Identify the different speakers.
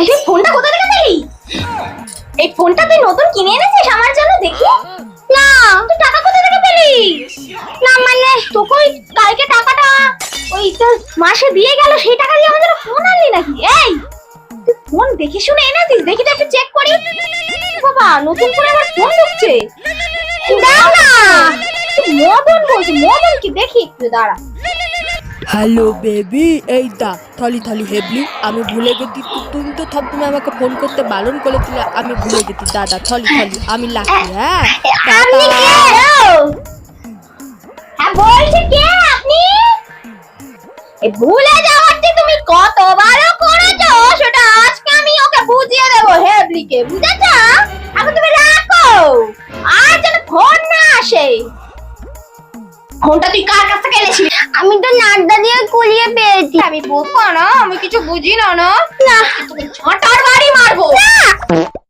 Speaker 1: তুই ফোনটা কোথা থেকে পেলি? এই ফোনটা তুই নতুন কিনে এনেছিস আমার জন্য? দেখি। না, তুই টাকা কোথা থেকে পেলি? না মানে তোকে ওই কালকে টাকাটা ওই তোর মাসে দিয়ে গেল, সেই টাকা দিয়ে আমার জন্য ফোন আনলি নাকি? এই তুই ফোন দেখে শুনে এনেছিস? দেখি তো একটু চেক করি। বাবা, নতুন করে আমার ফোন ঢুকছে। দাও না, মদন বলছি। মদন কি? দেখি একটু, দাঁড়া।
Speaker 2: হ্যালো বেবি, এই দা থলি থলি হেবলি, আমি ভুলে গেছি। তুমি তো তুমি আমাকে ফোন করতে বারণ করেছিলে, আমি ভুলে গেছি। দাদা থলি থলি, আমি লাকি। হ্যাঁ
Speaker 1: আপনি কে? হ্যাঁ বলছি, কে আপনি? এই ভুলে যাওয়াতে তুমি কতবারও করেছো, সেটা আজকে আমি ওকে বুঝিয়ে দেবো হেবলিকে, বুঝেছো? এখন তুমি রাখো, আর যেন ফোন না আসে। ফোনটা তুই কার কাছ থেকে এনেছিস? আমি তো নাড্ডা দিয়ে কুলিয়ে পেয়েছি। আমি বুঝবো না, আমি কিছু বুঝি না। না না,